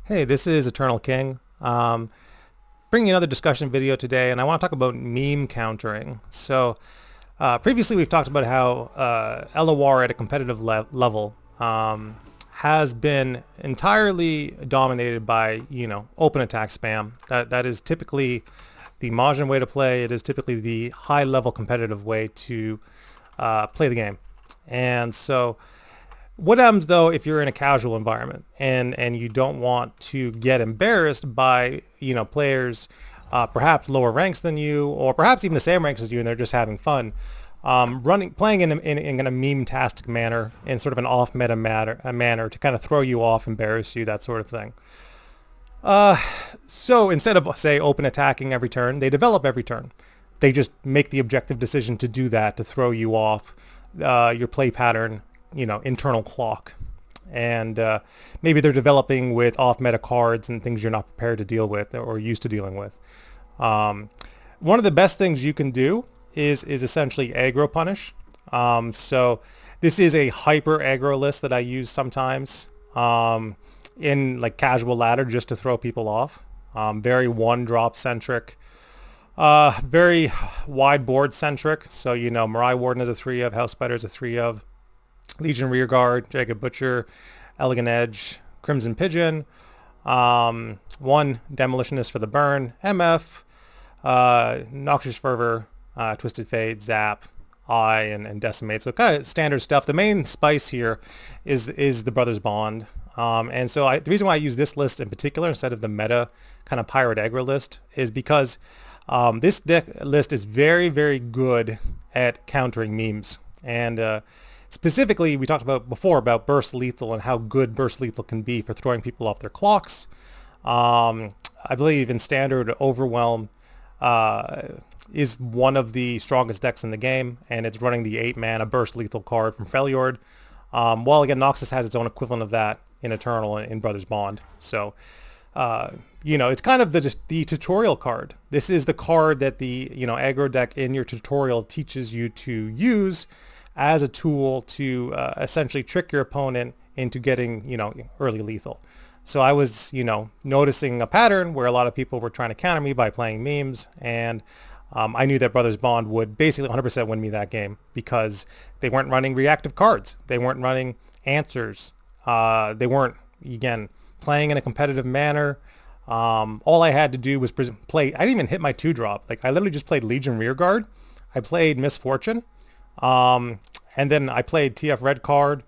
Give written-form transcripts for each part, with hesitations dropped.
Hey, this is Eternal King. Bringing another discussion video today, and I want to talk about meme countering. Previously we've talked about how LOR at a competitive level has been entirely dominated by, open attack spam. That is typically the Mahjong way to play. It is typically the high-level competitive way to play the game. And so what happens though if you're in a casual environment and you don't want to get embarrassed by players perhaps lower ranks than you, or perhaps even the same ranks as you, and they're just having fun, playing in a meme-tastic manner, in sort of an off-meta manner to kind of throw you off, embarrass you, that sort of thing. So instead of, say, open attacking every turn, they develop every turn. They just make the objective decision to do that, to throw you off your play pattern, internal clock. And maybe they're developing with off-meta cards and things you're not prepared to deal with or used to dealing with. One of the best things you can do is essentially aggro punish. So this is a hyper aggro list that I use sometimes in like casual ladder just to throw people off. Very one drop centric. Very wide board centric. So, Mirai Warden is a 3 of, House Spider is a 3 of, Legion Rearguard, Jagged Butcher, Elegant Edge, Crimson Pigeon, 1 Demolitionist for the burn, MF, Noxious Fervor, Twisted Fade, Zap, Eye, and Decimate. So kind of standard stuff. The main spice here is the Brothers Bond. And so the reason why I use this list in particular instead of the meta kind of pirate aggro list is because this deck list is very, very good at countering memes. And specifically, we talked about before about burst lethal and how good burst lethal can be for throwing people off their clocks. I believe in standard, Overwhelm is one of the strongest decks in the game, and it's running the 8-mana burst lethal card from Freljord. While again, Noxus has its own equivalent of that in Eternal and in Brothers Bond. So, it's kind of the tutorial card. This is the card that the aggro deck in your tutorial teaches you to use as a tool to essentially trick your opponent into getting, early lethal. So I was, noticing a pattern where a lot of people were trying to counter me by playing memes, and I knew that Brothers Bond would basically 100% win me that game because they weren't running reactive cards. They weren't running answers. They weren't, again, playing in a competitive manner. All I had to do was play. I didn't even hit my 2-drop. Like, I literally just played Legion Rearguard. I played Misfortune. And then I played TF Red card.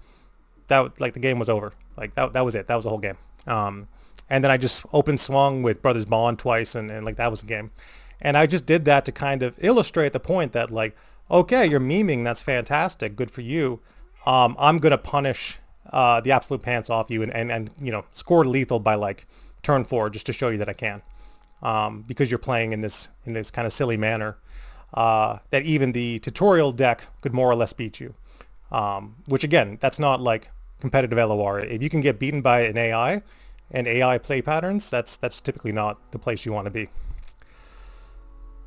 That, like, the game was over. Like, that was it. That was the whole game. And then I just open swung with Brothers Bond twice, and like, that was the game. And I just did that to kind of illustrate the point that, like, okay, you're memeing. That's fantastic. Good for you. I'm going to punish the absolute pants off you and score lethal by, like, turn 4 just to show you that I can. Because you're playing in this kind of silly manner. That even the tutorial deck could more or less beat you. Which again, that's not like competitive LOR. If you can get beaten by an AI and AI play patterns, that's typically not the place you want to be.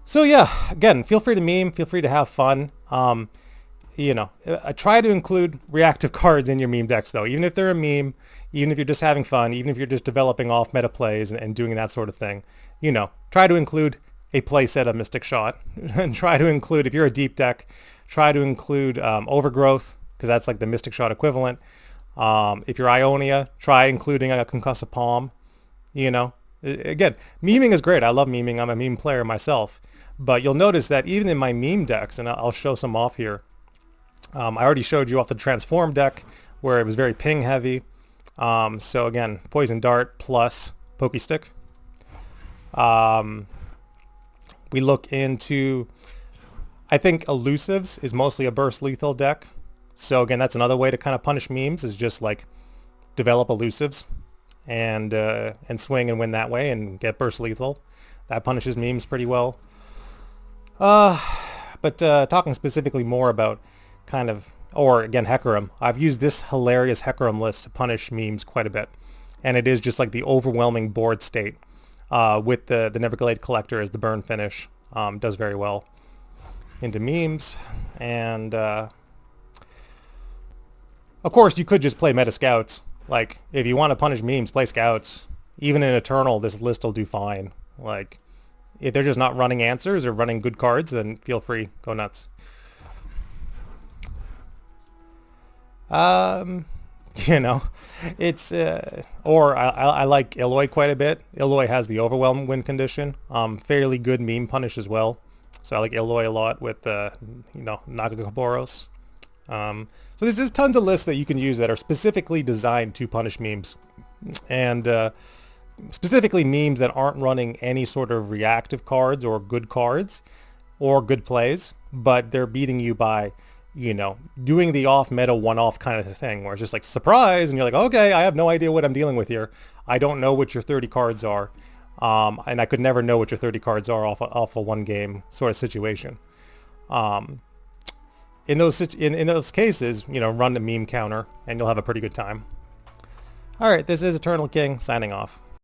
So yeah, again, feel free to meme, feel free to have fun. Try to include reactive cards in your meme decks though, even if they're a meme, even if you're just having fun, even if you're just developing off meta plays and doing that sort of thing. Try to include a play set of Mystic Shot, and try to include, if you're a deep deck, try to include Overgrowth, because that's like the Mystic Shot equivalent. If you're Ionia, try including a Concussive Palm. Again, meming is great. I love meming. I'm a meme player myself. But you'll notice that even in my meme decks, and I'll show some off here, I already showed you off the Transform deck, where it was very ping heavy. So again, Poison Dart plus Pokestick. We look into, I think Elusives is mostly a burst lethal deck. So again, that's another way to kind of punish memes, is just like develop Elusives and swing and win that way and get burst lethal. That punishes memes pretty well. But talking specifically more about kind of, or again, Hecarim. I've used this hilarious Hecarim list to punish memes quite a bit. And it is just like the overwhelming board state. With the Neverglade Collector as the burn finish, does very well into memes. And of course, you could just play Meta Scouts. Like, if you want to punish memes, play Scouts. even in Eternal, this list will do fine. Like, if they're just not running answers or running good cards, then feel free, go nuts. You know, it's or I like Illoy quite a bit. Illoy has the overwhelm win condition. Fairly good meme punish as well. So I like Illoy a lot with you know, Nagakaboros. So there's tons of lists that you can use that are specifically designed to punish memes, and specifically memes that aren't running any sort of reactive cards or good plays, but they're beating you by, you know, doing the off-meta one-off kind of thing, where it's just like, surprise, and you're like, okay, I have no idea what I'm dealing with here. I don't know what your 30 cards are, and I could never know what your 30 cards are off a one-game sort of situation. In those cases, you know, run the meme counter, and you'll have a pretty good time. All right, this is Eternal King signing off.